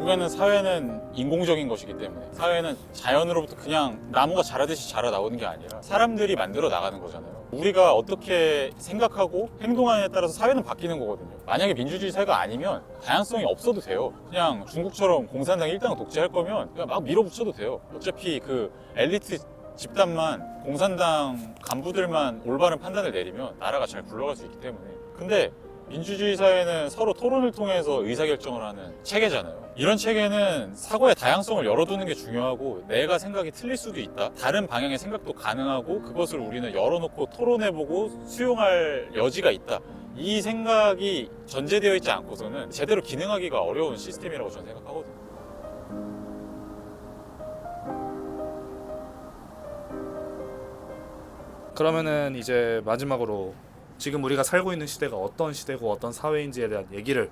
결국에는 사회는 인공적인 것이기 때문에 사회는 자연으로부터 그냥 나무가 자라듯이 자라 나오는 게 아니라 사람들이 만들어 나가는 거잖아요. 우리가 어떻게 생각하고 행동하느냐에 따라서 사회는 바뀌는 거거든요. 만약에 민주주의 사회가 아니면 다양성이 없어도 돼요. 그냥 중국처럼 공산당 일당을 독재할 거면 그냥 막 밀어붙여도 돼요. 어차피 그 엘리트 집단만, 공산당 간부들만 올바른 판단을 내리면 나라가 잘 굴러갈 수 있기 때문에. 근데 민주주의 사회는 서로 토론을 통해서 의사결정을 하는 체계잖아요. 이런 체계는 사고의 다양성을 열어두는 게 중요하고, 내가 생각이 틀릴 수도 있다, 다른 방향의 생각도 가능하고, 그것을 우리는 열어놓고 토론해보고 수용할 여지가 있다, 이 생각이 전제되어 있지 않고서는 제대로 기능하기가 어려운 시스템이라고 저는 생각하거든요. 그러면은 이제 마지막으로 지금 우리가 살고 있는 시대가 어떤 시대고 어떤 사회인지에 대한 얘기를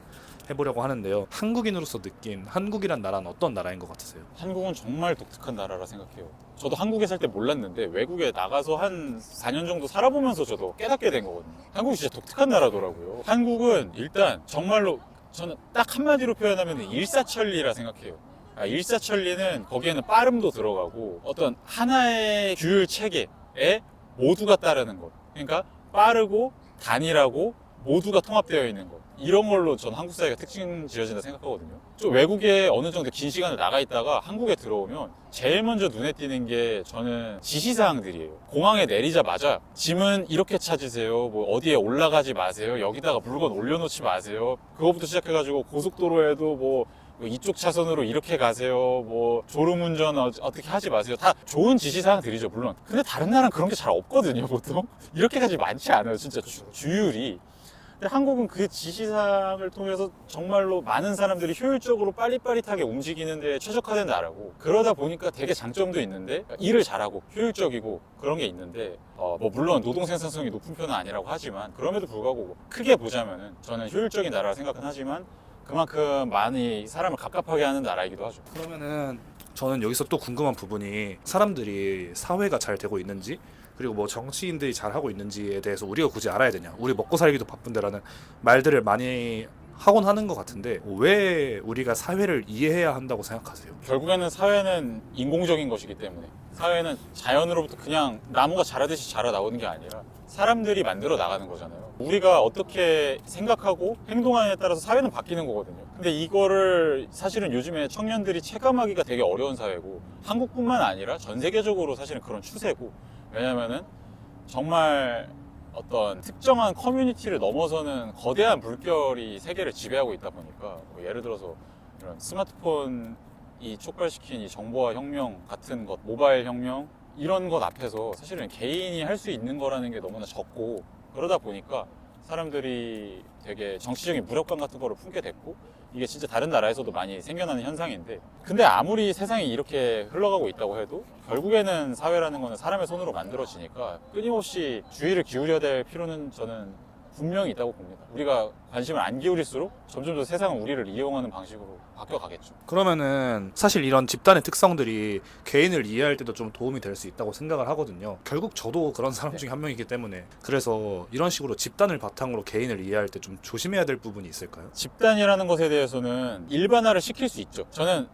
해보려고 하는데요. 한국인으로서 느낀 한국이란 나라는 어떤 나라인 것 같으세요? 한국은 정말 독특한 나라라 생각해요. 저도 한국에 살 때 몰랐는데 외국에 나가서 한 4년 정도 살아보면서 저도 깨닫게 된 거거든요. 한국이 진짜 독특한 나라더라고요. 한국은 일단 정말로 저는 딱 한마디로 표현하면 일사천리라 생각해요. 일사천리는 거기에는 빠름도 들어가고 어떤 하나의 규율 체계에 모두가 따르는 것. 그러니까 빠르고 단일하고 모두가 통합되어 있는 것. 이런 걸로 전 한국 사회가 특징 지어진다 생각하거든요. 좀 외국에 어느 정도 긴 시간을 나가 있다가 한국에 들어오면 제일 먼저 눈에 띄는 게 저는 지시사항들이에요. 공항에 내리자마자 짐은 이렇게 찾으세요, 뭐 어디에 올라가지 마세요, 여기다가 물건 올려놓지 마세요, 그거부터 시작해가지고 고속도로에도 뭐 이쪽 차선으로 이렇게 가세요, 뭐 졸음운전 어떻게 하지 마세요, 다 좋은 지시사항들이죠 물론. 근데 다른 나라는 그런 게 잘 없거든요. 보통 이렇게까지 많지 않아요, 진짜 주율이. 근데 한국은 그 지시사항을 통해서 정말로 많은 사람들이 효율적으로 빠릿빠릿하게 움직이는 데 최적화된 나라고, 그러다 보니까 되게 장점도 있는데 일을 잘하고 효율적이고 그런 게 있는데 뭐 물론 노동 생산성이 높은 편은 아니라고 하지만, 그럼에도 불구하고 크게 보자면은 저는 효율적인 나라라 생각은 하지만 그만큼 많이 사람을 갑갑하게 하는 나라이기도 하죠. 그러면은 저는 여기서 또 궁금한 부분이, 사람들이 사회가 잘 되고 있는지, 그리고 뭐 정치인들이 잘 하고 있는지에 대해서 우리가 굳이 알아야 되냐, 우리 먹고 살기도 바쁜데라는 말들을 많이 하곤 하는 것 같은데, 왜 우리가 사회를 이해해야 한다고 생각하세요? 결국에는 사회는 인공적인 것이기 때문에, 사회는 자연으로부터 그냥 나무가 자라듯이 자라 나오는 게 아니라 사람들이 만들어 나가는 거잖아요. 우리가 어떻게 생각하고 행동하느냐에 따라서 사회는 바뀌는 거거든요. 근데 이거를 사실은 요즘에 청년들이 체감하기가 되게 어려운 사회고, 한국뿐만 아니라 전 세계적으로 사실은 그런 추세고, 왜냐면은 정말 어떤 특정한 커뮤니티를 넘어서는 거대한 물결이 세계를 지배하고 있다 보니까, 뭐 예를 들어서 이런 스마트폰이 촉발시킨 이 정보화 혁명 같은 것, 모바일 혁명, 이런 것 앞에서 사실은 개인이 할 수 있는 거라는 게 너무나 적고, 그러다 보니까 사람들이 되게 정치적인 무력감 같은 거를 품게 됐고, 이게 진짜 다른 나라에서도 많이 생겨나는 현상인데, 근데 아무리 세상이 이렇게 흘러가고 있다고 해도 결국에는 사회라는 거는 사람의 손으로 만들어지니까 끊임없이 주의를 기울여야 될 필요는 저는 분명히 있다고 봅니다. 우리가 관심을 안 기울일수록 점점 더 세상은 우리를 이용하는 방식으로 바뀌어가겠죠. 그러면은 사실 이런 집단의 특성들이 개인을 이해할 때도 좀 도움이 될 수 있다고 생각을 하거든요. 결국 저도 그런 사람 중에 한 명이기 때문에, 그래서 이런 식으로 집단을 바탕으로 개인을 이해할 때 좀 조심해야 될 부분이 있을까요? 집단이라는 것에 대해서는 일반화를 시킬 수 있죠. 저는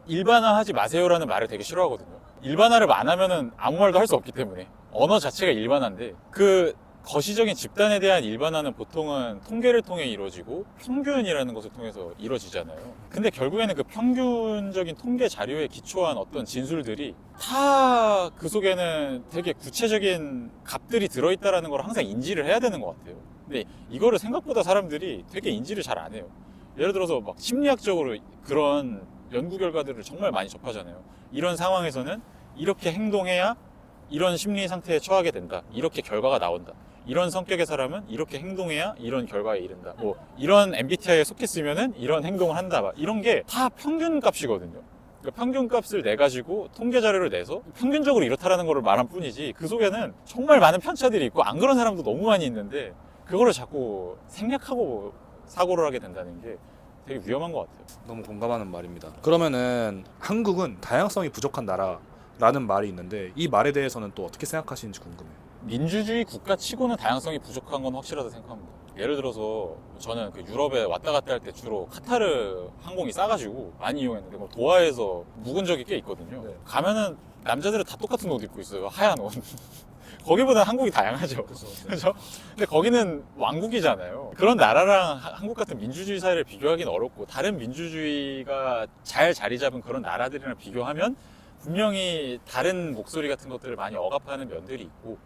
일반화하지 마세요라는 말을 되게 싫어하거든요. 일반화를 안 하면은 아무 말도 할 수 없기 때문에. 언어 자체가 일반화인데, 그 거시적인 집단에 대한 일반화는 보통은 통계를 통해 이루어지고 평균이라는 것을 통해서 이루어지잖아요. 근데 결국에는 그 평균적인 통계 자료에 기초한 어떤 진술들이 다 그 속에는 되게 구체적인 값들이 들어있다는 걸 항상 인지를 해야 되는 것 같아요. 근데 이거를 생각보다 사람들이 되게 인지를 잘 안 해요. 예를 들어서 막 심리학적으로 그런 연구 결과들을 정말 많이 접하잖아요. 이런 상황에서는 이렇게 행동해야 이런 심리 상태에 처하게 된다, 이렇게 결과가 나온다, 이런 성격의 사람은 이렇게 행동해야 이런 결과에 이른다, 뭐 이런 MBTI에 속했으면은 이런 행동을 한다, 막 이런 게 다 평균값이거든요. 그러니까 평균값을 내 가지고 통계 자료를 내서 평균적으로 이렇다라는 거를 말한 뿐이지, 그 속에는 정말 많은 편차들이 있고 안 그런 사람도 너무 많이 있는데, 그거를 자꾸 생략하고 사고를 하게 된다는 게 되게 위험한 것 같아요. 너무 공감하는 말입니다. 그러면은 한국은 다양성이 부족한 나라라는 말이 있는데, 이 말에 대해서는 또 어떻게 생각하시는지 궁금해요. 민주주의 국가 치고는 다양성이 부족한 건 확실하다 생각합니다. 예를 들어서 저는 그 유럽에 왔다 갔다 할 때 주로 카타르 항공이 싸가지고 많이 이용했는데 뭐 도하에서 묵은 적이 꽤 있거든요. 네. 가면은 남자들은 다 똑같은 옷 입고 있어요. 하얀 옷. 거기보다 한국이 다양하죠. 그렇죠? 근데 거기는 왕국이잖아요. 그런 나라랑 한국 같은 민주주의 사회를 비교하기는 어렵고 다른 민주주의가 잘 자리 잡은 그런 나라들이랑 비교하면 분명히 다른 목소리 같은 것들을 많이 억압하는 면들이 있고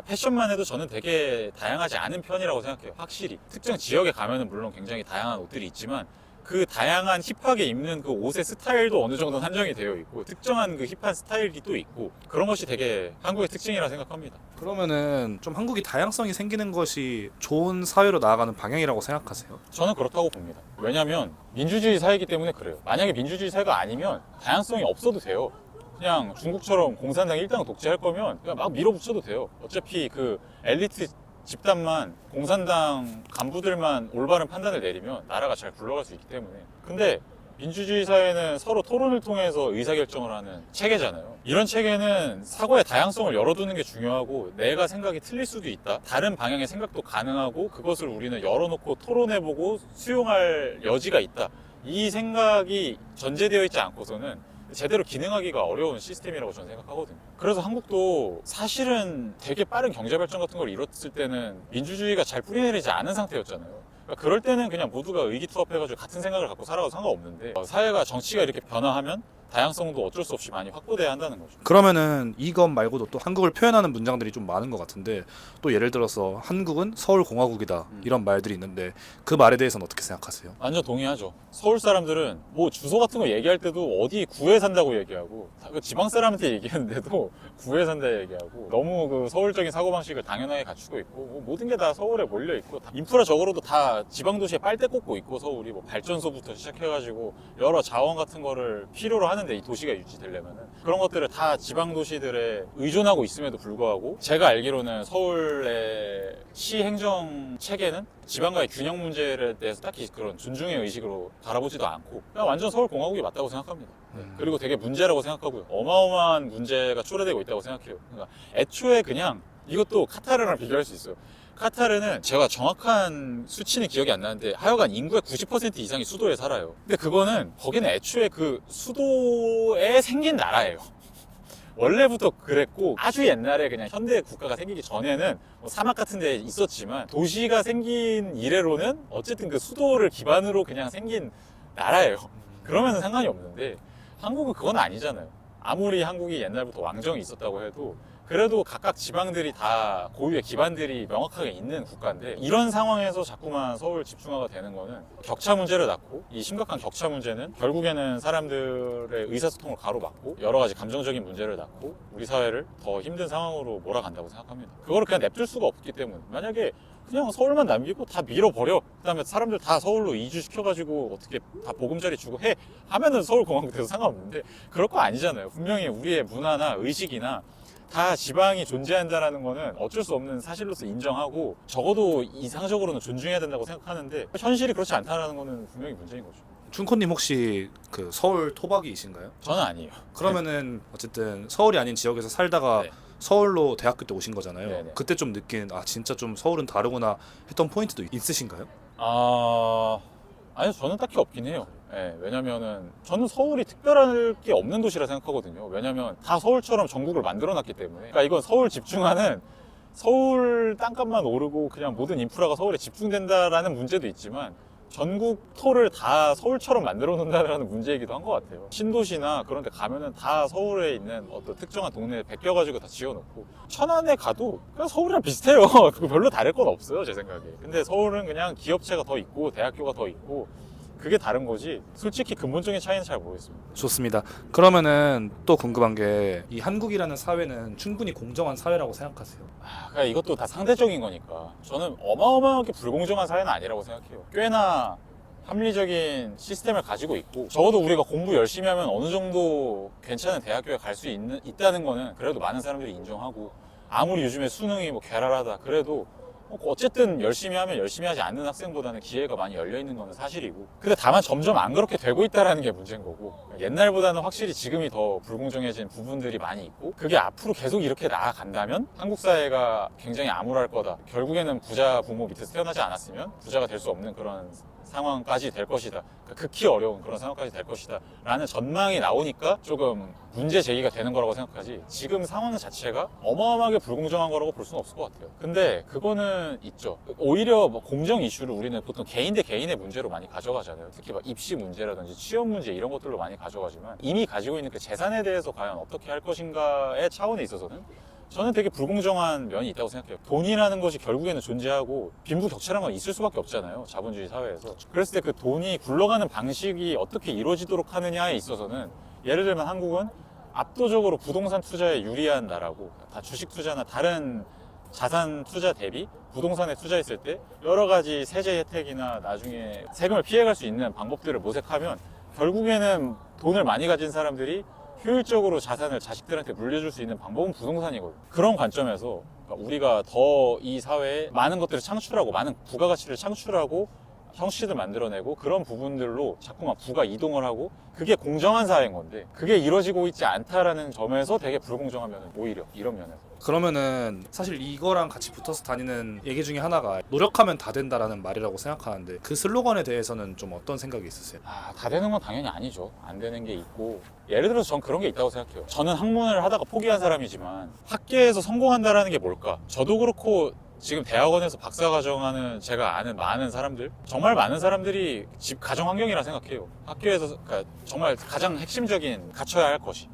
패션만 해도 저는 되게 다양하지 않은 편이라고 생각해요. 확실히 특정 지역에 가면은 물론 굉장히 다양한 옷들이 있지만 그 다양한 힙하게 입는 그 옷의 스타일도 어느 정도 한정이 되어 있고 특정한 그 힙한 스타일이 또 있고 그런 것이 되게 한국의 특징이라 생각합니다. 그러면은 좀 한국이 다양성이 생기는 것이 좋은 사회로 나아가는 방향이라고 생각하세요? 저는 그렇다고 봅니다. 왜냐하면 민주주의 사회이기 때문에 그래요. 만약에 민주주의 사회가 아니면 다양성이 없어도 돼요. 그냥 중국처럼 공산당 일당 독재할 거면 그냥 막 밀어붙여도 돼요. 어차피 그 엘리트 집단만 공산당 간부들만 올바른 판단을 내리면 나라가 잘 굴러갈 수 있기 때문에. 근데 민주주의 사회는 서로 토론을 통해서 의사결정을 하는 체계잖아요. 이런 체계는 사고의 다양성을 열어두는 게 중요하고 내가 생각이 틀릴 수도 있다. 다른 방향의 생각도 가능하고 그것을 우리는 열어놓고 토론해보고 수용할 여지가 있다. 이 생각이 전제되어 있지 않고서는 제대로 기능하기가 어려운 시스템이라고 저는 생각하거든요. 그래서 한국도 사실은 되게 빠른 경제 발전 같은 걸 이뤘을 때는 민주주의가 잘 뿌리내리지 않은 상태였잖아요. 그러니까 그럴 때는 그냥 모두가 의기투합해가지고 같은 생각을 갖고 살아도 상관없는데 사회가 정치가 이렇게 변화하면 다양성도 어쩔 수 없이 많이 확보돼야 한다는 거죠. 그러면은 이것 말고도 또 한국을 표현하는 문장들이 좀 많은 것 같은데 또 예를 들어서 한국은 서울공화국이다 이런 말들이 있는데 그 말에 대해서는 어떻게 생각하세요? 완전 동의하죠. 서울 사람들은 뭐 주소 같은 거 얘기할 때도 어디 구에 산다고 얘기하고 그 지방 사람한테 얘기하는데도 구에 산다 얘기하고 너무 그 서울적인 사고방식을 당연하게 갖추고 있고 뭐 모든 게 다 서울에 몰려 있고 인프라적으로도 다 지방 도시에 빨대 꽂고 있고 서울이 뭐 발전소부터 시작해가지고 여러 자원 같은 거를 필요로 하는데 이 도시가 유지되려면은 그런 것들을 다 지방 도시들에 의존하고 있음에도 불구하고 제가 알기로는 서울의 시 행정 체계는 지방과의 균형 문제에 대해서 딱히 그런 존중의 의식으로 바라보지도 않고 그냥 완전 서울 공화국이 맞다고 생각합니다. 그리고 되게 문제라고 생각하고요. 어마어마한 문제가 초래되고 있다고 생각해요. 그러니까 애초에 그냥 이것도 카타르랑 비교할 수 있어요. 카타르는 제가 정확한 수치는 기억이 안 나는데 하여간 인구의 90% 이상이 수도에 살아요. 근데 그거는 거기는 애초에 그 수도에 생긴 나라예요. 원래부터 그랬고 아주 옛날에 그냥 현대 국가가 생기기 전에는 뭐 사막 같은 데 있었지만 도시가 생긴 이래로는 어쨌든 그 수도를 기반으로 그냥 생긴 나라예요. 그러면 상관이 없는데 한국은 그건 아니잖아요. 아무리 한국이 옛날부터 왕정이 있었다고 해도 그래도 각각 지방들이 다 고유의 기반들이 명확하게 있는 국가인데 이런 상황에서 자꾸만 서울 집중화가 되는 거는 격차 문제를 낳고 이 심각한 격차 문제는 결국에는 사람들의 의사소통을 가로막고 여러 가지 감정적인 문제를 낳고 우리 사회를 더 힘든 상황으로 몰아간다고 생각합니다. 그거를 그냥 냅둘 수가 없기 때문에 만약에 그냥 서울만 남기고 다 밀어버려 그 다음에 사람들 다 서울로 이주시켜가지고 어떻게 다 보금자리 주고 해 하면은 서울공화국 돼서 상관없는데 그럴 거 아니잖아요. 분명히 우리의 문화나 의식이나 다 지방이 존재한다는 거는 어쩔 수 없는 사실로서 인정하고 적어도 이상적으로는 존중해야 된다고 생각하는데 현실이 그렇지 않다는 거는 분명히 문제인 거죠. 춘코님 혹시 그 서울 토박이이신가요? 저는 아니에요. 그러면은 어쨌든 서울이 아닌 지역에서 살다가 네. 서울로 대학교 때 오신 거잖아요. 네네. 그때 좀 느낀 아 진짜 좀 서울은 다르구나 했던 포인트도 있으신가요? 아니요, 저는 딱히 없긴 해요. 예, 왜냐면은 저는 서울이 특별할 게 없는 도시라 생각하거든요. 왜냐면 다 서울처럼 전국을 만들어 놨기 때문에. 그러니까 이건 서울 집중화는 서울 땅값만 오르고 그냥 모든 인프라가 서울에 집중된다라는 문제도 있지만 전국 토를 다 서울처럼 만들어 놓는다는 문제이기도 한 것 같아요. 신도시나 그런 데 가면은 다 서울에 있는 어떤 특정한 동네에 베껴가지고 다 지어놓고 천안에 가도 그냥 서울이랑 비슷해요. 그거 별로 다를 건 없어요, 제 생각에. 근데 서울은 그냥 기업체가 더 있고 대학교가 더 있고 그게 다른 거지 솔직히 근본적인 차이는 잘 모르겠습니다. 좋습니다. 그러면은 또 궁금한 게 이 한국이라는 사회는 충분히 공정한 사회라고 생각하세요? 그러니까 이것도 다 상대적인 거니까 저는 어마어마하게 불공정한 사회는 아니라고 생각해요. 꽤나 합리적인 시스템을 가지고 있고 적어도 우리가 공부 열심히 하면 어느 정도 괜찮은 대학교에 갈 수 있다는 거는 그래도 많은 사람들이 인정하고 아무리 요즘에 수능이 뭐 괴랄하다 그래도 어쨌든 열심히 하면 열심히 하지 않는 학생보다는 기회가 많이 열려 있는 건 사실이고, 근데 다만 점점 안 그렇게 되고 있다라는 게 문제인 거고, 옛날보다는 확실히 지금이 더 불공정해진 부분들이 많이 있고, 그게 앞으로 계속 이렇게 나아간다면 한국 사회가 굉장히 암울할 거다. 결국에는 부자 부모 밑에서 태어나지 않았으면 부자가 될 수 없는 그런 상황까지 될 것이다. 그러니까 극히 어려운 그런 상황까지 될 것이다 라는 전망이 나오니까 조금 문제 제기가 되는 거라고 생각하지, 지금 상황 자체가 어마어마하게 불공정한 거라고 볼 수는 없을 것 같아요. 근데 그거는 있죠. 오히려 뭐 공정 이슈를 우리는 보통 개인 대 개인의 문제로 많이 가져가잖아요. 특히 막 입시 문제라든지 취업 문제 이런 것들로 많이 가져가지만, 이미 가지고 있는 그 재산에 대해서 과연 어떻게 할 것인가의 차원에 있어서는 저는 되게 불공정한 면이 있다고 생각해요. 돈이라는 것이 결국에는 존재하고 빈부격차라는 건 있을 수밖에 없잖아요, 자본주의 사회에서. 그랬을 때 그 돈이 굴러가는 방식이 어떻게 이루어지도록 하느냐에 있어서는, 예를 들면 한국은 압도적으로 부동산 투자에 유리한 나라고, 다 주식 투자나 다른 자산 투자 대비 부동산에 투자했을 때 여러 가지 세제 혜택이나 나중에 세금을 피해갈 수 있는 방법들을 모색하면 결국에는 돈을 많이 가진 사람들이 효율적으로 자산을 자식들한테 물려줄 수 있는 방법은 부동산이거든요. 그런 관점에서 우리가 더 이 사회에 많은 것들을 창출하고 많은 부가가치를 창출하고 형식을 만들어내고 그런 부분들로 자꾸만 부가 이동을 하고, 그게 공정한 사회인 건데 그게 이루어지고 있지 않다라는 점에서 되게 불공정한 면은 오히려 이런 면에서. 그러면은 사실 이거랑 같이 붙어서 다니는 얘기 중에 하나가 노력하면 다 된다라는 말이라고 생각하는데, 그 슬로건에 대해서는 좀 어떤 생각이 있으세요? 다 되는 건 당연히 아니죠. 안 되는 게 있고, 예를 들어서 전 그런 게 있다고 생각해요. 저는 학문을 하다가 포기한 사람이지만 학계에서 성공한다라는 게 뭘까? 저도 그렇고 지금 대학원에서 박사과정하는 제가 아는 많은 사람들, 정말 많은 사람들이 집 가정 환경이라 생각해요. 학교에서 그러니까 정말 가장 핵심적인 갖춰야 할 것이,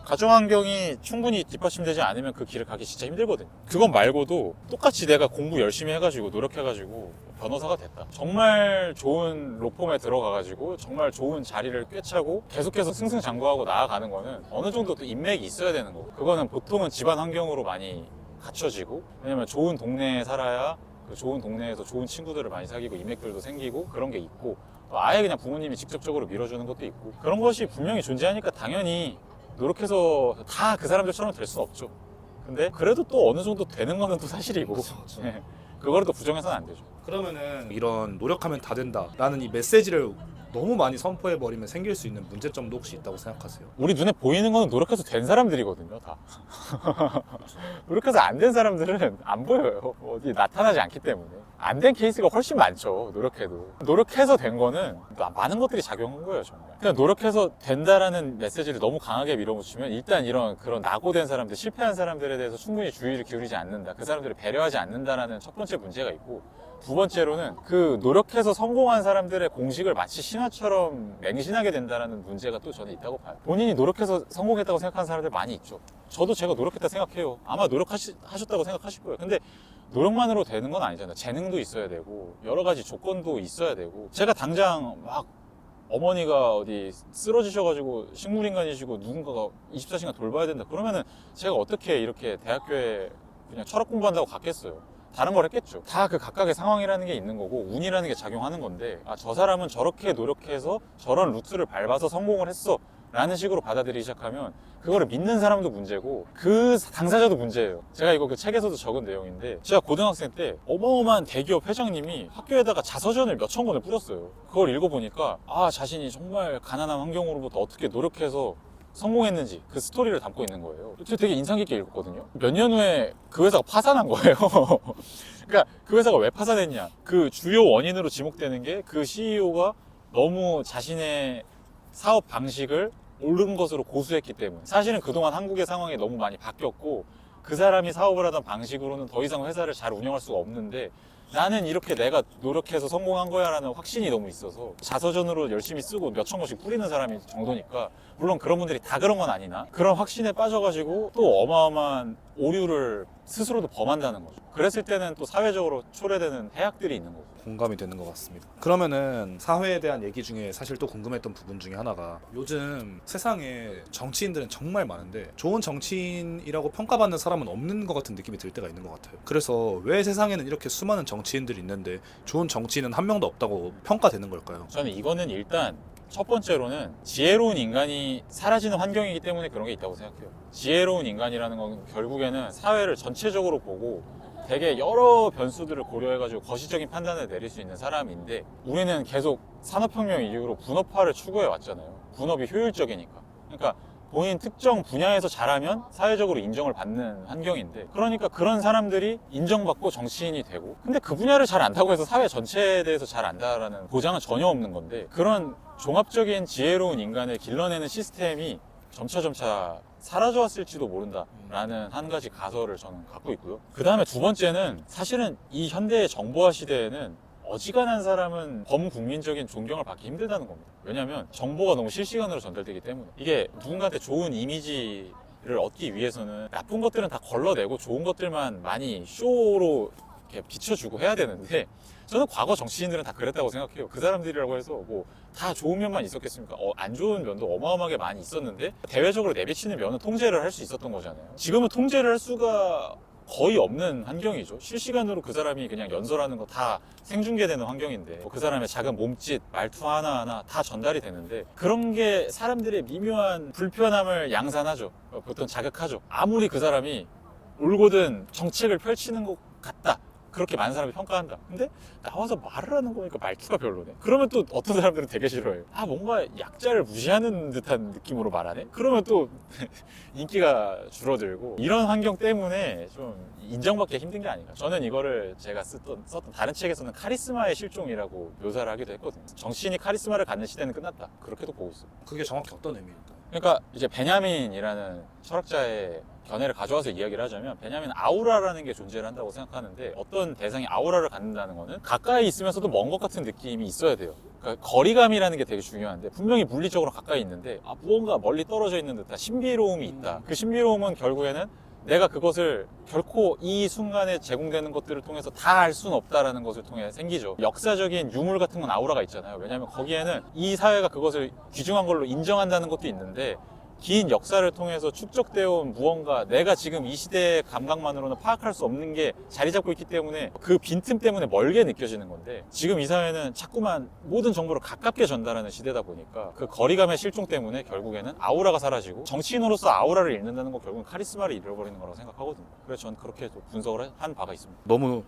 가정 환경이 충분히 뒷받침되지 않으면 그 길을 가기 진짜 힘들거든요. 그건 말고도 똑같이 내가 공부 열심히 해가지고 노력해가지고 변호사가 됐다, 정말 좋은 로펌에 들어가가지고 정말 좋은 자리를 꿰차고 계속해서 승승장구하고 나아가는 거는 어느 정도 또 인맥이 있어야 되는 거고, 그거는 보통은 집안 환경으로 많이 갖춰지고, 왜냐면 좋은 동네에 살아야 그 좋은 동네에서 좋은 친구들을 많이 사귀고 인맥들도 생기고 그런 게 있고, 또 아예 그냥 부모님이 직접적으로 밀어주는 것도 있고, 그런 것이 분명히 존재하니까 당연히 노력해서 다 그 사람들처럼 될 수는 없죠. 근데 그래도 또 어느 정도 되는 거는 또 사실이고, 네, 그거를 또 부정해서는 안 되죠. 그러면은 이런 노력하면 다 된다라는 이 메시지를 너무 많이 선포해버리면 생길 수 있는 문제점도 혹시 있다고 생각하세요? 우리 눈에 보이는 거는 노력해서 된 사람들이거든요, 다. 노력해서 안 된 사람들은 안 보여요. 어디 나타나지 않기 때문에. 안 된 케이스가 훨씬 많죠, 노력해도. 노력해서 된 거는 많은 것들이 작용한 거예요, 정말. 그냥 노력해서 된다라는 메시지를 너무 강하게 밀어붙이면 일단 이런 그런 낙오된 사람들, 실패한 사람들에 대해서 충분히 주의를 기울이지 않는다, 그 사람들을 배려하지 않는다라는 첫 번째 문제가 있고, 두 번째로는 그 노력해서 성공한 사람들의 공식을 마치 신화처럼 맹신하게 된다는 문제가 또 저는 있다고 봐요. 본인이 노력해서 성공했다고 생각하는 사람들 많이 있죠. 저도 제가 노력했다 생각해요. 아마 노력하셨다고 생각하실 거예요. 근데 노력만으로 되는 건 아니잖아요. 재능도 있어야 되고 여러 가지 조건도 있어야 되고, 제가 당장 막 어머니가 어디 쓰러지셔가지고 식물인간이시고 누군가가 24시간 돌봐야 된다 그러면은 제가 어떻게 이렇게 대학교에 그냥 철학 공부한다고 갔겠어요. 다른 걸 했겠죠. 다 그 각각의 상황이라는 게 있는 거고 운이라는 게 작용하는 건데, 저 사람은 저렇게 노력해서 저런 루트를 밟아서 성공을 했어 라는 식으로 받아들이기 시작하면 그거를 믿는 사람도 문제고 그 당사자도 문제예요. 제가 이거 그 책에서도 적은 내용인데, 제가 고등학생 때 어마어마한 대기업 회장님이 학교에다가 자서전을 몇천 권을 뿌렸어요. 그걸 읽어보니까 자신이 정말 가난한 환경으로부터 어떻게 노력해서 성공했는지 그 스토리를 담고 있는 거예요. 되게 인상 깊게 읽었거든요. 몇 년 후에 그 회사가 파산한 거예요. 그러니까 그 회사가 왜 파산했냐, 그 주요 원인으로 지목되는 게 그 CEO가 너무 자신의 사업 방식을 옳은 것으로 고수했기 때문에. 사실은 그동안 한국의 상황이 너무 많이 바뀌었고 그 사람이 사업을 하던 방식으로는 더 이상 회사를 잘 운영할 수가 없는데, 나는 이렇게 내가 노력해서 성공한 거야 라는 확신이 너무 있어서 자서전으로 열심히 쓰고 몇천 권씩 뿌리는 사람이 정도니까, 물론 그런 분들이 다 그런 건 아니나 그런 확신에 빠져가지고 또 어마어마한 오류를 스스로도 범한다는 거죠. 그랬을 때는 또 사회적으로 초래되는 해악들이 있는 거고. 공감이 되는 것 같습니다. 그러면은 사회에 대한 얘기 중에 사실 또 궁금했던 부분 중에 하나가, 요즘 세상에 정치인들은 정말 많은데 좋은 정치인이라고 평가받는 사람은 없는 것 같은 느낌이 들 때가 있는 것 같아요. 그래서 왜 세상에는 이렇게 수많은 정치인들이 있는데 좋은 정치인은 한 명도 없다고 평가되는 걸까요? 저는 이거는 일단 첫 번째로는 지혜로운 인간이 사라지는 환경이기 때문에 그런 게 있다고 생각해요. 지혜로운 인간이라는 건 결국에는 사회를 전체적으로 보고 되게 여러 변수들을 고려해가지고 거시적인 판단을 내릴 수 있는 사람인데 우리는 계속 산업혁명 이후로 분업화를 추구해 왔잖아요. 분업이 효율적이니까. 그러니까 본인 특정 분야에서 잘하면 사회적으로 인정을 받는 환경인데 그러니까 그런 사람들이 인정받고 정치인이 되고 근데 그 분야를 잘 안다고 해서 사회 전체에 대해서 잘 안다라는 보장은 전혀 없는 건데 그런 종합적인 지혜로운 인간을 길러내는 시스템이 점차 사라져왔을지도 모른다라는 한 가지 가설을 저는 갖고 있고요. 그 다음에 두 번째는 사실은 이 현대의 정보화 시대에는 어지간한 사람은 범국민적인 존경을 받기 힘들다는 겁니다. 왜냐하면 정보가 너무 실시간으로 전달되기 때문에 이게 누군가한테 좋은 이미지를 얻기 위해서는 나쁜 것들은 다 걸러내고 좋은 것들만 많이 쇼로 이렇게 비춰주고 해야 되는데 저는 과거 정치인들은 다 그랬다고 생각해요. 그 사람들이라고 해서 뭐 다 좋은 면만 있었겠습니까? 안 좋은 면도 어마어마하게 많이 있었는데 대외적으로 내비치는 면은 통제를 할 수 있었던 거잖아요. 지금은 통제를 할 수가 거의 없는 환경이죠. 실시간으로 그 사람이 그냥 연설하는 거 다 생중계되는 환경인데 그 사람의 작은 몸짓, 말투 하나하나 다 전달이 되는데 그런 게 사람들의 미묘한 불편함을 양산하죠. 보통 자극하죠. 아무리 그 사람이 올곧은 정책을 펼치는 것 같다. 그렇게 많은 사람이 평가한다. 근데 나와서 말을 하는 거니까 말투가 별로네. 그러면 또 어떤 사람들은 되게 싫어해요. 뭔가 약자를 무시하는 듯한 느낌으로 말하네? 그러면 또 인기가 줄어들고 이런 환경 때문에 좀 인정받기 힘든 게 아닌가. 저는 이거를 제가 썼던 다른 책에서는 카리스마의 실종이라고 묘사를 하기도 했거든요. 정치인이 카리스마를 갖는 시대는 끝났다. 그렇게도 보고 있어요. 그게 정확히 어떤 의미일까요? 그러니까 이제 베냐민이라는 철학자의 견해를 가져와서 이야기를 하자면 베냐민 아우라라는 게 존재를 한다고 생각하는데 어떤 대상이 아우라를 갖는다는 거는 가까이 있으면서도 먼 것 같은 느낌이 있어야 돼요. 그러니까 거리감이라는 게 되게 중요한데 분명히 물리적으로 가까이 있는데 무언가 멀리 떨어져 있는 듯한 신비로움이 있다. 그 신비로움은 결국에는 내가 그것을 결코 이 순간에 제공되는 것들을 통해서 다 알 수는 없다라는 것을 통해 생기죠. 역사적인 유물 같은 건 아우라가 있잖아요. 왜냐하면 거기에는 이 사회가 그것을 귀중한 걸로 인정한다는 것도 있는데 긴 역사를 통해서 축적되어 온 무언가 내가 지금 이 시대의 감각만으로는 파악할 수 없는 게 자리 잡고 있기 때문에 그 빈틈 때문에 멀게 느껴지는 건데 지금 이 사회는 자꾸만 모든 정보를 가깝게 전달하는 시대다 보니까 그 거리감의 실종 때문에 결국에는 아우라가 사라지고 정치인으로서 아우라를 잃는다는 건 결국은 카리스마를 잃어버리는 거라고 생각하거든요. 그래서 저는 그렇게 또 분석을 한 바가 있습니다. 너무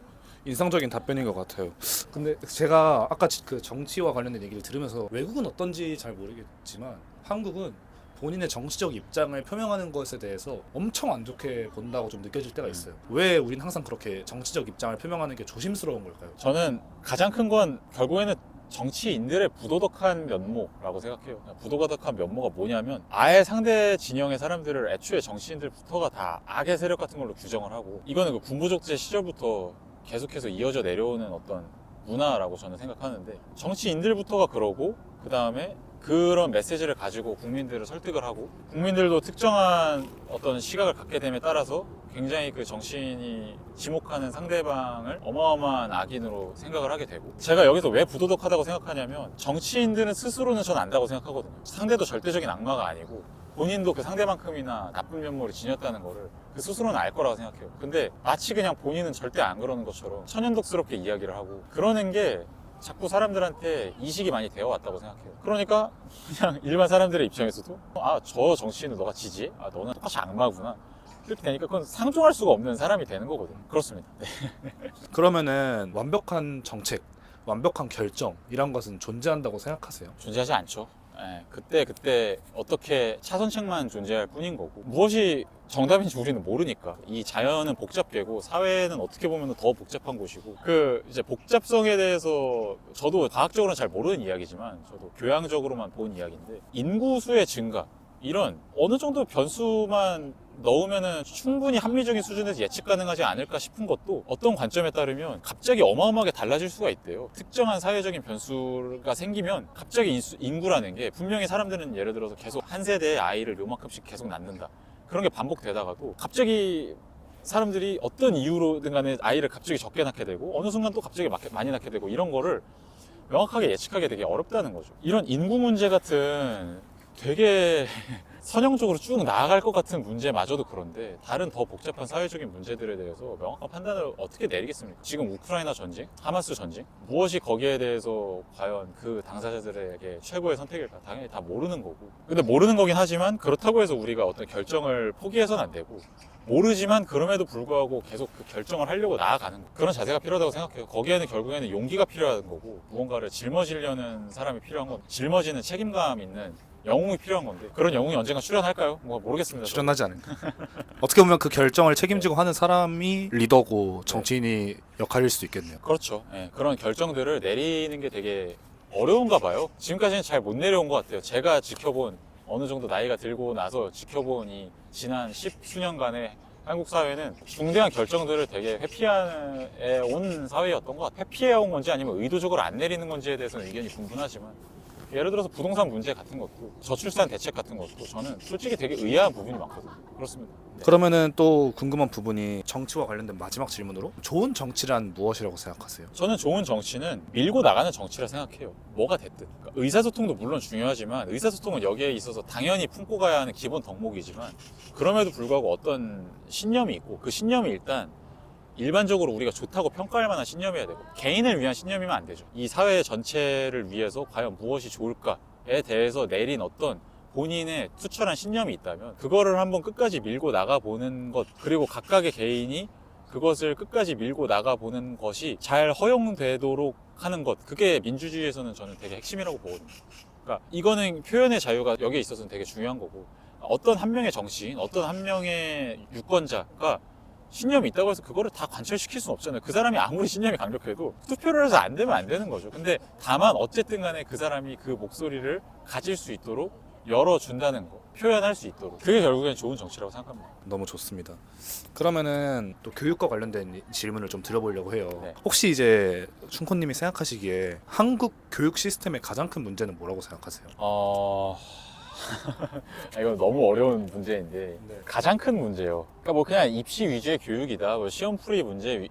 인상적인 답변인 것 같아요. 근데 제가 아까 그 정치와 관련된 얘기를 들으면서 외국은 어떤지 잘 모르겠지만 한국은 본인의 정치적 입장을 표명하는 것에 대해서 엄청 안 좋게 본다고 좀 느껴질 때가 있어요. 왜 우린 항상 그렇게 정치적 입장을 표명하는 게 조심스러운 걸까요? 저는 가장 큰 건 결국에는 정치인들의 부도덕한 면모라고 생각해요. 부도덕한 면모가 뭐냐면 아예 상대 진영의 사람들을 애초에 정치인들부터가 다 악의 세력 같은 걸로 규정을 하고 이거는 그 군부족제 시절부터 계속해서 이어져 내려오는 어떤 문화라고 저는 생각하는데 정치인들부터가 그러고 그 다음에 그런 메시지를 가지고 국민들을 설득을 하고 국민들도 특정한 어떤 시각을 갖게 됨에 따라서 굉장히 그 정치인이 지목하는 상대방을 어마어마한 악인으로 생각을 하게 되고 제가 여기서 왜 부도덕하다고 생각하냐면 정치인들은 스스로는 전 안다고 생각하거든요. 상대도 절대적인 악마가 아니고 본인도 그 상대만큼이나 나쁜 면모를 지녔다는 거를 그 스스로는 알 거라고 생각해요. 근데 마치 그냥 본인은 절대 안 그러는 것처럼 천연덕스럽게 이야기를 하고 그러는 게 자꾸 사람들한테 이식이 많이 되어 왔다고 생각해요. 그러니까 그냥 일반 사람들의 입장에서도 저 정치인은 너가 지지해? 너는 똑같이 악마구나. 이렇게 되니까 그건 상종할 수가 없는 사람이 되는 거거든요. 그렇습니다. 네. 그러면은 완벽한 정책, 완벽한 결정 이런 것은 존재한다고 생각하세요? 존재하지 않죠. 그때 어떻게 차선책만 존재할 뿐인 거고 무엇이 정답인지 우리는 모르니까 이 자연은 복잡계고 사회는 어떻게 보면 더 복잡한 곳이고 그 이제 복잡성에 대해서 저도 과학적으로는 잘 모르는 이야기지만 저도 교양적으로만 본 이야기인데 인구수의 증가 이런 어느 정도 변수만 넣으면은 충분히 합리적인 수준에서 예측 가능하지 않을까 싶은 것도 어떤 관점에 따르면 갑자기 어마어마하게 달라질 수가 있대요. 특정한 사회적인 변수가 생기면 갑자기 인구라는 게 분명히 사람들은 예를 들어서 계속 한 세대의 아이를 요만큼씩 계속 낳는다. 그런 게 반복되다가도 갑자기 사람들이 어떤 이유로든 간에 아이를 갑자기 적게 낳게 되고 어느 순간 또 갑자기 많이 낳게 되고 이런 거를 명확하게 예측하기 되게 어렵다는 거죠. 이런 인구 문제 같은 되게 선형적으로 쭉 나아갈 것 같은 문제마저도 그런데 다른 더 복잡한 사회적인 문제들에 대해서 명확한 판단을 어떻게 내리겠습니까? 지금 우크라이나 전쟁, 하마스 전쟁 무엇이 거기에 대해서 과연 그 당사자들에게 최고의 선택일까? 당연히 다 모르는 거고 근데 모르는 거긴 하지만 그렇다고 해서 우리가 어떤 결정을 포기해서는 안 되고 모르지만 그럼에도 불구하고 계속 그 결정을 하려고 나아가는 거. 그런 자세가 필요하다고 생각해요. 거기에는 결국에는 용기가 필요한 거고 무언가를 짊어지려는 사람이 필요한 건 짊어지는 책임감 있는 영웅이 필요한 건데 그런 영웅이 언젠가 출연할까요? 뭐 모르겠습니다. 출연하지 않을까. 어떻게 보면 그 결정을 책임지고 하는 사람이 리더고 정치인이 역할일 수도 있겠네요. 그렇죠. 예, 그런 결정들을 내리는 게 되게 어려운가 봐요. 지금까지는 잘 못 내려온 것 같아요. 제가 지켜본 어느 정도 나이가 들고 나서 지켜본 이 지난 10수년간의 한국 사회는 중대한 결정들을 되게 회피해 온 사회였던 것 같아요. 회피해 온 건지 아니면 의도적으로 안 내리는 건지에 대해서는 의견이 분분하지만 예를 들어서 부동산 문제 같은 것도 저출산 대책 같은 것도 저는 솔직히 되게 의아한 부분이 많거든요. 그렇습니다. 네. 그러면은 또 궁금한 부분이 정치와 관련된 마지막 질문으로 좋은 정치란 무엇이라고 생각하세요? 저는 좋은 정치는 밀고 나가는 정치라 생각해요. 뭐가 됐든. 그러니까 의사소통도 물론 중요하지만 의사소통은 여기에 있어서 당연히 품고 가야 하는 기본 덕목이지만 그럼에도 불구하고 어떤 신념이 있고 그 신념이 일단 일반적으로 우리가 좋다고 평가할 만한 신념이어야 되고 개인을 위한 신념이면 안 되죠. 이 사회 전체를 위해서 과연 무엇이 좋을까에 대해서 내린 어떤 본인의 투철한 신념이 있다면 그거를 한번 끝까지 밀고 나가보는 것 그리고 각각의 개인이 그것을 끝까지 밀고 나가보는 것이 잘 허용되도록 하는 것 그게 민주주의에서는 저는 되게 핵심이라고 보거든요. 그러니까 이거는 표현의 자유가 여기에 있어서는 되게 중요한 거고 어떤 한 명의 정치인, 어떤 한 명의 유권자가 신념이 있다고 해서 그거를 다 관철시킬 수는 없잖아요. 그 사람이 아무리 신념이 강력해도 투표를 해서 안 되면 안 되는 거죠. 근데 다만 어쨌든 간에 그 사람이 그 목소리를 가질 수 있도록 열어준다는 거, 표현할 수 있도록 그게 결국엔 좋은 정치라고 생각합니다. 너무 좋습니다. 그러면은 또 교육과 관련된 질문을 좀 드려보려고 해요. 네. 혹시 이제 춘코님이 생각하시기에 한국 교육 시스템의 가장 큰 문제는 뭐라고 생각하세요? 이건 너무 어려운 문제인데 네. 가장 큰 문제요. 그러니까 뭐 그냥 입시 위주의 교육이다, 뭐 시험풀이 문제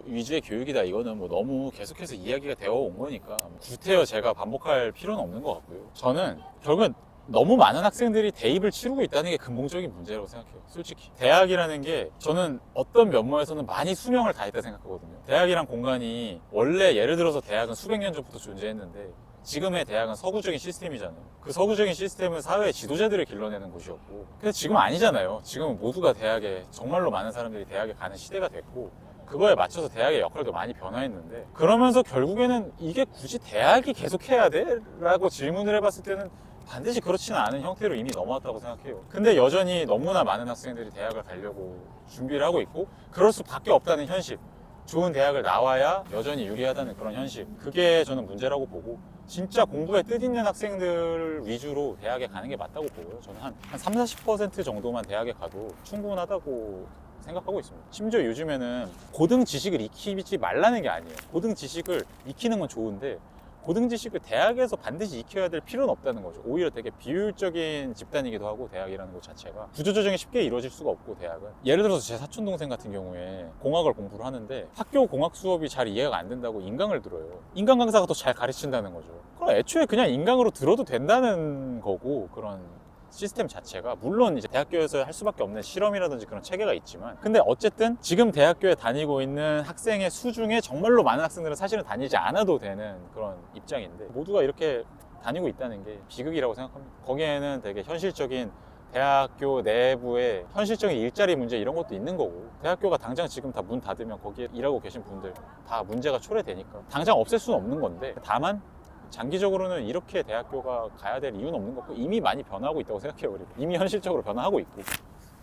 위주의 교육이다 이거는 뭐 너무 계속해서 이야기가 되어 온 거니까 구태여 제가 반복할 필요는 없는 것 같고요. 저는 결국엔 너무 많은 학생들이 대입을 치르고 있다는 게 근본적인 문제라고 생각해요. 솔직히 대학이라는 게 저는 어떤 면모에서는 많이 수명을 다했다 생각하거든요. 대학이란 공간이 원래 예를 들어서 대학은 수백 년 전부터 존재했는데 지금의 대학은 서구적인 시스템이잖아요. 그 서구적인 시스템은 사회의 지도자들을 길러내는 곳이었고 근데 지금 아니잖아요. 지금은 모두가 대학에 정말로 많은 사람들이 대학에 가는 시대가 됐고 그거에 맞춰서 대학의 역할도 많이 변화했는데 그러면서 결국에는 이게 굳이 대학이 계속해야 돼? 라고 질문을 해봤을 때는 반드시 그렇지는 않은 형태로 이미 넘어왔다고 생각해요. 근데 여전히 너무나 많은 학생들이 대학을 가려고 준비를 하고 있고 그럴 수밖에 없다는 현실, 좋은 대학을 나와야 여전히 유리하다는 그런 현실, 그게 저는 문제라고 보고 진짜 공부에 뜻있는 학생들 위주로 대학에 가는 게 맞다고 보고요. 저는 한 30-40% 정도만 대학에 가도 충분하다고 생각하고 있습니다. 심지어 요즘에는 고등 지식을 익히지 말라는 게 아니에요. 고등 지식을 익히는 건 좋은데 고등 지식을 대학에서 반드시 익혀야 될 필요는 없다는 거죠. 오히려 되게 비효율적인 집단이기도 하고 대학이라는 것 자체가 구조조정이 쉽게 이루어질 수가 없고 대학은 예를 들어서 제 사촌 동생 같은 경우에 공학을 공부를 하는데 학교 공학 수업이 잘 이해가 안 된다고 인강을 들어요. 인강 강사가 더 잘 가르친다는 거죠. 그럼 애초에 그냥 인강으로 들어도 된다는 거고 그런 시스템 자체가 물론 이제 대학교에서 할 수밖에 없는 실험이라든지 그런 체계가 있지만 근데 어쨌든 지금 대학교에 다니고 있는 학생의 수 중에 정말로 많은 학생들은 사실은 다니지 않아도 되는 그런 입장인데 모두가 이렇게 다니고 있다는 게 비극이라고 생각합니다. 거기에는 되게 현실적인 대학교 내부의 현실적인 일자리 문제 이런 것도 있는 거고 대학교가 당장 지금 다 문 닫으면 거기에 일하고 계신 분들 다 문제가 초래되니까 당장 없앨 수는 없는 건데 다만 장기적으로는 이렇게 대학교가 가야 될 이유는 없는 거고 이미 많이 변화하고 있다고 생각해요. 그리고 이미 현실적으로 변화하고 있고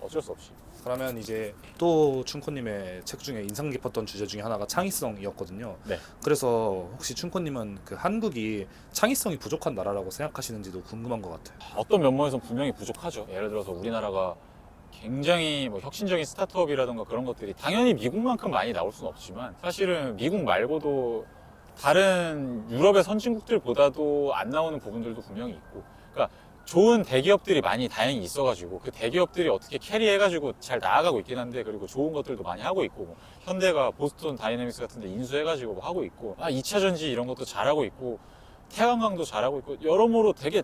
어쩔 수 없이. 그러면 이제 또 춘코님의 책 중에 인상 깊었던 주제 중에 하나가 창의성이었거든요. 네. 그래서 혹시 춘코님은 그 한국이 창의성이 부족한 나라라고 생각하시는지도 궁금한 것 같아요. 어떤 면모에서는 분명히 부족하죠. 예를 들어서 우리나라가 굉장히 뭐 혁신적인 스타트업이라든가 그런 것들이 당연히 미국만큼 많이 나올 수는 없지만 사실은 미국 말고도 다른 유럽의 선진국들보다도 안 나오는 부분들도 분명히 있고 그러니까 좋은 대기업들이 많이 다행히 있어가지고 그 대기업들이 어떻게 캐리해가지고 잘 나아가고 있긴 한데 그리고 좋은 것들도 많이 하고 있고 뭐 현대가 보스턴 다이내믹스 같은 데 인수해가지고 뭐 하고 있고 2차전지 이런 것도 잘하고 있고 태양광도 잘하고 있고 여러모로 되게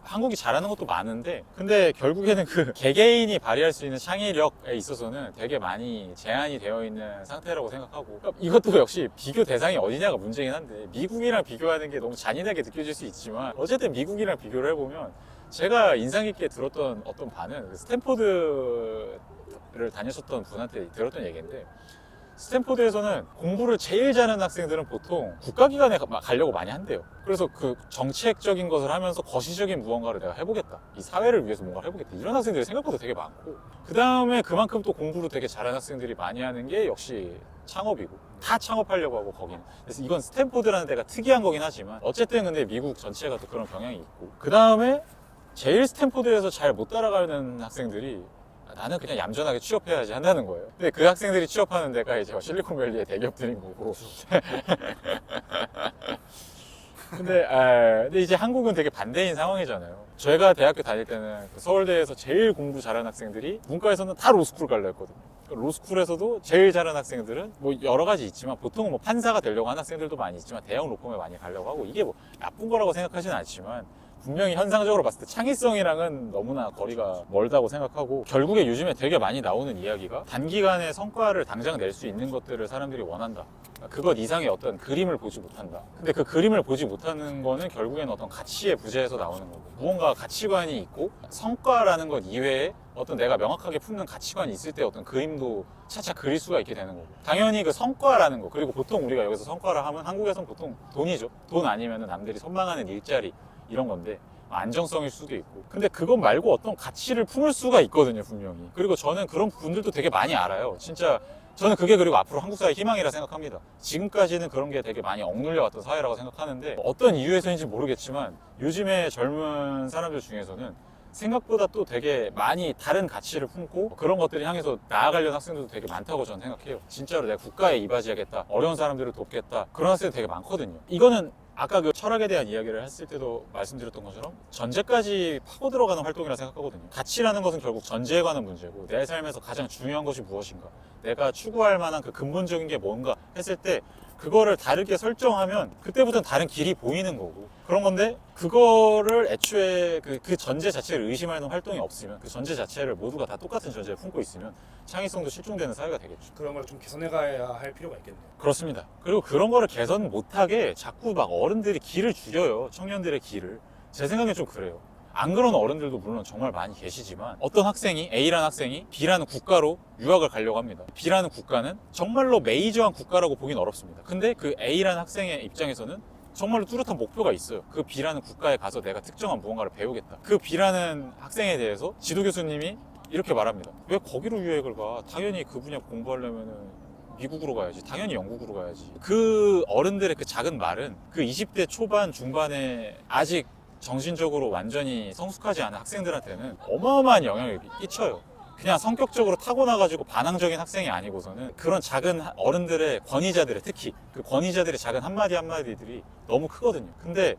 한국이 잘하는 것도 많은데 근데 결국에는 그 개개인이 발휘할 수 있는 창의력에 있어서는 되게 많이 제한이 되어 있는 상태라고 생각하고 그러니까 이것도 역시 비교 대상이 어디냐가 문제긴 한데 미국이랑 비교하는 게 너무 잔인하게 느껴질 수 있지만 어쨌든 미국이랑 비교를 해보면 제가 인상 깊게 들었던 어떤 바는 스탠포드 스탠포드를 다녔었던 분한테 들었던 얘기인데, 스탠포드에서는 공부를 제일 잘하는 학생들은 보통 국가기관에 가려고 많이 한대요. 그래서 그 정책적인 것을 하면서 거시적인 무언가를 내가 해보겠다, 이 사회를 위해서 뭔가를 해보겠다, 이런 학생들이 생각보다 되게 많고, 그 다음에 그만큼 또 공부를 되게 잘하는 학생들이 많이 하는 게 역시 창업이고, 다 창업하려고 하고 거기는. 그래서 이건 스탠포드라는 데가 특이한 거긴 하지만 어쨌든 근데 미국 전체가 또 그런 경향이 있고, 그 다음에 제일 스탠포드에서 잘 못 따라가는 학생들이 나는 그냥 얌전하게 취업해야지 한다는 거예요. 근데 그 학생들이 취업하는 데가 이제 실리콘밸리의 대기업들인 거고. 근데 이제 한국은 되게 반대인 상황이잖아요. 제가 대학교 다닐 때는 서울대에서 제일 공부 잘하는 학생들이 문과에서는 다 로스쿨 가려 했거든요. 로스쿨에서도 제일 잘하는 학생들은 뭐 여러 가지 있지만 보통은 뭐 판사가 되려고 하는 학생들도 많이 있지만 대형 로펌에 많이 가려고 하고, 이게 뭐 나쁜 거라고 생각하지는 않지만 분명히 현상적으로 봤을 때 창의성이랑은 너무나 거리가 멀다고 생각하고, 결국에 요즘에 되게 많이 나오는 이야기가 단기간에 성과를 당장 낼 수 있는 것들을 사람들이 원한다, 그것 이상의 어떤 그림을 보지 못한다. 근데 그 그림을 보지 못하는 거는 결국에는 어떤 가치의 부재에서 나오는 거고, 무언가 가치관이 있고 성과라는 것 이외에 어떤 내가 명확하게 품는 가치관이 있을 때 어떤 그림도 차차 그릴 수가 있게 되는 거고, 당연히 그 성과라는 거, 그리고 보통 우리가 여기서 성과를 하면 한국에서는 보통 돈이죠. 돈 아니면 남들이 선망하는 일자리 이런 건데, 안정성일 수도 있고, 근데 그것 말고 어떤 가치를 품을 수가 있거든요, 분명히. 그리고 저는 그런 분들도 되게 많이 알아요, 진짜. 저는 그게 그리고 앞으로 한국 사회의 희망이라 생각합니다. 지금까지는 그런 게 되게 많이 억눌려 왔던 사회라고 생각하는데, 어떤 이유에서인지 모르겠지만 요즘에 젊은 사람들 중에서는 생각보다 또 되게 많이 다른 가치를 품고 그런 것들을 향해서 나아가려는 학생들도 되게 많다고 저는 생각해요. 진짜로 내가 국가에 이바지하겠다, 어려운 사람들을 돕겠다, 그런 학생들 되게 많거든요. 이거는 아까 그 철학에 대한 이야기를 했을 때도 말씀드렸던 것처럼 전제까지 파고 들어가는 활동이라 생각하거든요. 가치라는 것은 결국 전제에 관한 문제고, 내 삶에서 가장 중요한 것이 무엇인가, 내가 추구할 만한 그 근본적인 게 뭔가 했을 때 그거를 다르게 설정하면 그때부터는 다른 길이 보이는 거고, 그런 건데 그거를 애초에 그 전제 자체를 의심하는 활동이 없으면, 그 전제 자체를 모두가 다 똑같은 전제를 품고 있으면 창의성도 실종되는 사회가 되겠죠. 그런 걸 좀 개선해가야 할 필요가 있겠네요. 그렇습니다. 그리고 그런 거를 개선 못하게 자꾸 막 어른들이 길을 죽여요, 청년들의 길을. 제 생각엔 좀 그래요. 안 그런 어른들도 물론 정말 많이 계시지만, 어떤 학생이, A라는 학생이 B라는 국가로 유학을 가려고 합니다. B라는 국가는 정말로 메이저한 국가라고 보긴 어렵습니다. 근데 그 A라는 학생의 입장에서는 정말로 뚜렷한 목표가 있어요. 그 B라는 국가에 가서 내가 특정한 무언가를 배우겠다. 그 B라는 학생에 대해서 지도 교수님이 이렇게 말합니다. 왜 거기로 유학을 가? 당연히 그 분야 공부하려면은 미국으로 가야지, 당연히 영국으로 가야지. 그 어른들의 그 작은 말은 그 20대 초반 중반에 아직 정신적으로 완전히 성숙하지 않은 학생들한테는 어마어마한 영향을 끼쳐요. 그냥 성격적으로 타고나가지고 반항적인 학생이 아니고서는 그런 작은 어른들의, 권위자들의, 특히 그 권위자들의 작은 한마디 한마디들이 너무 크거든요. 근데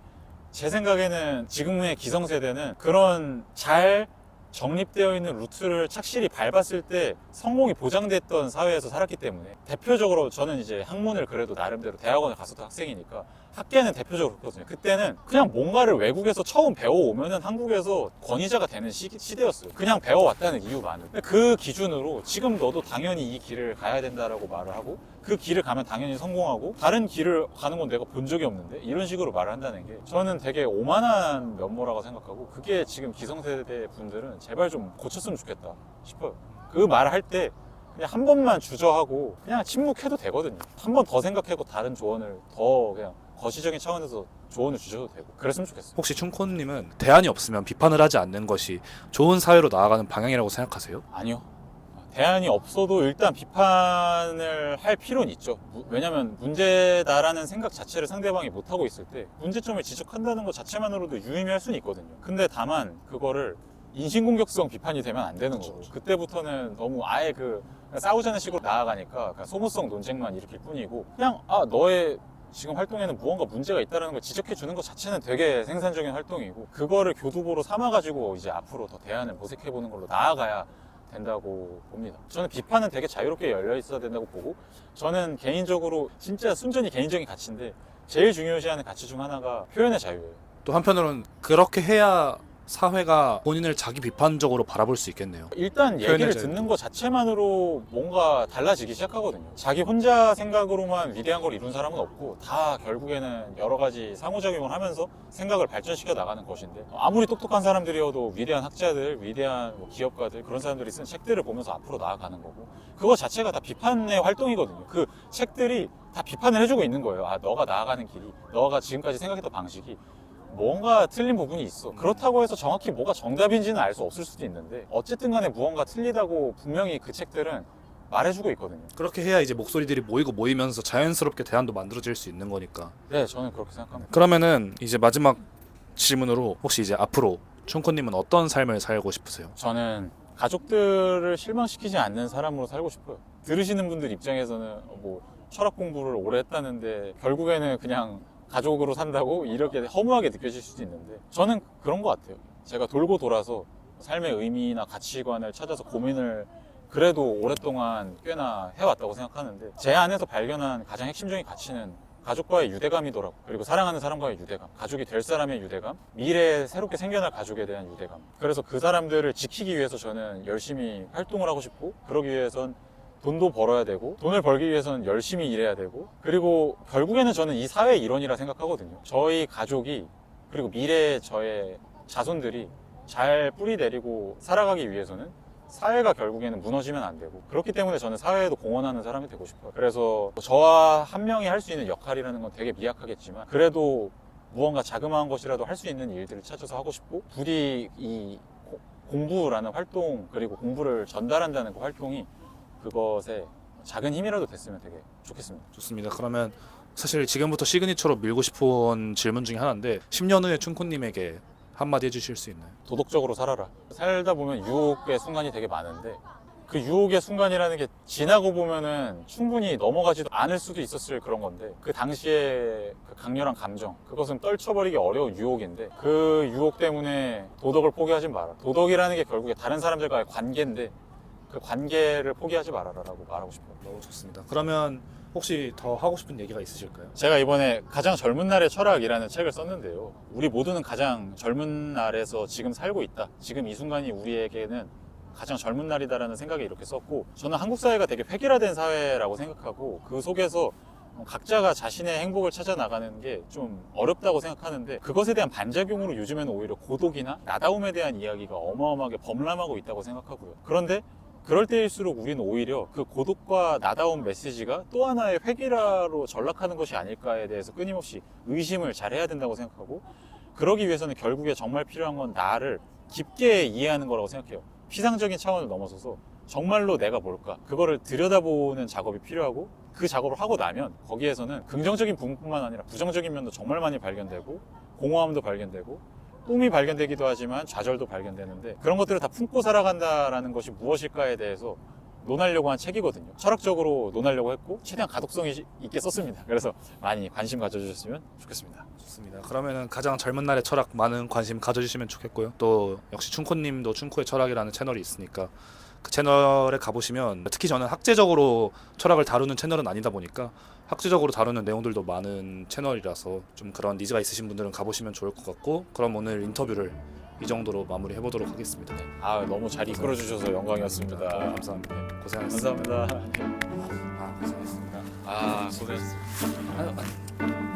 제 생각에는 지금의 기성세대는 그런 잘 정립되어 있는 루트를 착실히 밟았을 때 성공이 보장됐던 사회에서 살았기 때문에, 대표적으로 저는 이제 학문을 그래도 나름대로 대학원에 갔었던 학생이니까 학계는 대표적으로 그렇거든요. 그때는 그냥 뭔가를 외국에서 처음 배워오면은 한국에서 권위자가 되는 시대였어요. 그냥 배워왔다는 이유만으로. 그 기준으로 지금 너도 당연히 이 길을 가야 된다라고 말을 하고, 그 길을 가면 당연히 성공하고, 다른 길을 가는 건 내가 본 적이 없는데, 이런 식으로 말을 한다는 게 저는 되게 오만한 면모라고 생각하고, 그게 지금 기성세대 분들은 제발 좀 고쳤으면 좋겠다 싶어요. 그 말을 할 때 그냥 한 번만 주저하고 그냥 침묵해도 되거든요. 한 번 더 생각하고 다른 조언을 더 그냥 거시적인 차원에서 조언을 주셔도 되고, 그랬으면 좋겠어요. 혹시 춘코님은 대안이 없으면 비판을 하지 않는 것이 좋은 사회로 나아가는 방향이라고 생각하세요? 아니요. 대안이 없어도 일단 비판을 할 필요는 있죠. 왜냐면 문제다라는 생각 자체를 상대방이 못하고 있을 때 문제점을 지적한다는 것 자체만으로도 유의미할 수는 있거든요. 근데 다만 그거를 인신공격성 비판이 되면 안 되는 거고, 그때부터는 너무 아예 싸우자는 식으로 나아가니까 그냥 소모성 논쟁만 일으킬 뿐이고, 그냥 너의 지금 활동에는 무언가 문제가 있다는 걸 지적해 주는 것 자체는 되게 생산적인 활동이고, 그거를 교두보로 삼아가지고 이제 앞으로 더 대안을 모색해 보는 걸로 나아가야 된다고 봅니다. 저는 비판은 되게 자유롭게 열려 있어야 된다고 보고, 저는 개인적으로 진짜 순전히 개인적인 가치인데 제일 중요시하는 가치 중 하나가 표현의 자유예요. 또 한편으로는 그렇게 해야 사회가 본인을 자기 비판적으로 바라볼 수 있겠네요. 일단 얘기를 표현의 자유. 듣는 것 자체만으로 뭔가 달라지기 시작하거든요. 자기 혼자 생각으로만 위대한 걸 이룬 사람은 없고 다 결국에는 여러 가지 상호작용을 하면서 생각을 발전시켜 나가는 것인데 아무리 똑똑한 사람들이어도 위대한 학자들, 위대한 뭐 기업가들 그런 사람들이 쓴 책들을 보면서 앞으로 나아가는 거고 그거 자체가 다 비판의 활동이거든요. 그 책들이 다 비판을 해주고 있는 거예요. 아, 너가 나아가는 길이, 너가 지금까지 생각했던 방식이 뭔가 틀린 부분이 있어. 그렇다고 해서 정확히 뭐가 정답인지는 알 수 없을 수도 있는데 어쨌든 간에 무언가 틀리다고 분명히 그 책들은 말해주고 있거든요. 그렇게 해야 이제 목소리들이 모이면서 자연스럽게 대안도 만들어질 수 있는 거니까. 네, 저는 그렇게 생각합니다. 그러면은 이제 마지막 질문으로 혹시 이제 앞으로 춘코님은 어떤 삶을 살고 싶으세요? 저는 가족들을 실망시키지 않는 사람으로 살고 싶어요. 들으시는 분들 입장에서는 뭐 철학 공부를 오래 했다는데 결국에는 그냥 가족으로 산다고 이렇게 허무하게 느껴질 수도 있는데 저는 그런 것 같아요. 제가 돌고 돌아서 삶의 의미나 가치관을 찾아서 고민을 그래도 오랫동안 꽤나 해왔다고 생각하는데 제 안에서 발견한 가장 핵심적인 가치는 가족과의 유대감이더라고. 그리고 사랑하는 사람과의 유대감, 가족이 될 사람의 유대감, 미래에 새롭게 생겨날 가족에 대한 유대감. 그래서 그 사람들을 지키기 위해서 저는 열심히 활동을 하고 싶고 그러기 위해선 돈도 벌어야 되고 돈을 벌기 위해서는 열심히 일해야 되고 그리고 결국에는 저는 이 사회의 일원이라 생각하거든요. 저희 가족이 그리고 미래의 저의 자손들이 잘 뿌리 내리고 살아가기 위해서는 사회가 결국에는 무너지면 안 되고 그렇기 때문에 저는 사회에도 공헌하는 사람이 되고 싶어요. 그래서 저와 한 명이 할 수 있는 역할이라는 건 되게 미약하겠지만 그래도 무언가 자그마한 것이라도 할 수 있는 일들을 찾아서 하고 싶고 부디 이 공부라는 활동 그리고 공부를 전달한다는 그 활동이 그것에 작은 힘이라도 됐으면 되게 좋겠습니다. 좋습니다. 그러면 사실 지금부터 시그니처로 밀고 싶은 질문 중에 하나인데 10년 후에 춘코님에게 한마디 해주실 수 있나요? 도덕적으로 살아라. 살다 보면 유혹의 순간이 되게 많은데 그 유혹의 순간이라는 게 지나고 보면은 충분히 넘어가지도 않을 수도 있었을 그런 건데 그 당시에 그 강렬한 감정 그것은 떨쳐버리기 어려운 유혹인데 그 유혹 때문에 도덕을 포기하지 마라. 도덕이라는 게 결국에 다른 사람들과의 관계인데 그 관계를 포기하지 말아라라고 말하고 싶어요. 너무 좋습니다. 그러면 혹시 더 하고 싶은 얘기가 있으실까요? 제가 이번에 가장 젊은 날의 철학이라는 책을 썼는데요. 우리 모두는 가장 젊은 날에서 지금 살고 있다. 지금 이 순간이 우리에게는 가장 젊은 날이다라는 생각에 이렇게 썼고 저는 한국 사회가 되게 획일화된 사회라고 생각하고 그 속에서 각자가 자신의 행복을 찾아 나가는 게 좀 어렵다고 생각하는데 그것에 대한 반작용으로 요즘에는 오히려 고독이나 나다움에 대한 이야기가 어마어마하게 범람하고 있다고 생각하고요. 그런데 그럴 때일수록 우리는 오히려 그 고독과 나다운 메시지가 또 하나의 획일화로 전락하는 것이 아닐까에 대해서 끊임없이 의심을 잘 해야 된다고 생각하고 그러기 위해서는 결국에 정말 필요한 건 나를 깊게 이해하는 거라고 생각해요. 피상적인 차원을 넘어서서 정말로 내가 뭘까 그거를 들여다보는 작업이 필요하고 그 작업을 하고 나면 거기에서는 긍정적인 부분뿐만 아니라 부정적인 면도 정말 많이 발견되고 공허함도 발견되고 꿈이 발견되기도 하지만 좌절도 발견되는데 그런 것들을 다 품고 살아간다라는 것이 무엇일까에 대해서 논하려고 한 책이거든요. 철학적으로 논하려고 했고 최대한 가독성 있게 썼습니다. 그래서 많이 관심 가져주셨으면 좋겠습니다. 좋습니다. 그러면은 가장 젊은 날의 철학 많은 관심 가져주시면 좋겠고요. 또 역시 춘코님도 춘코의 철학이라는 채널이 있으니까 그 채널에 가보시면 특히 저는 학제적으로 철학을 다루는 채널은 아니다 보니까 학제적으로 다루는 내용들도 많은 채널이라서 좀 그런 니즈가 있으신 분들은 가보시면 좋을 것 같고 그럼 오늘 인터뷰를 이 정도로 마무리해 보도록 하겠습니다. 아 너무 잘 이끌어 주셔서 영광이었습니다. 감사합니다. 고생하셨습니다. 감사합니다. 고생하셨습니다. 아 고생하셨습니다.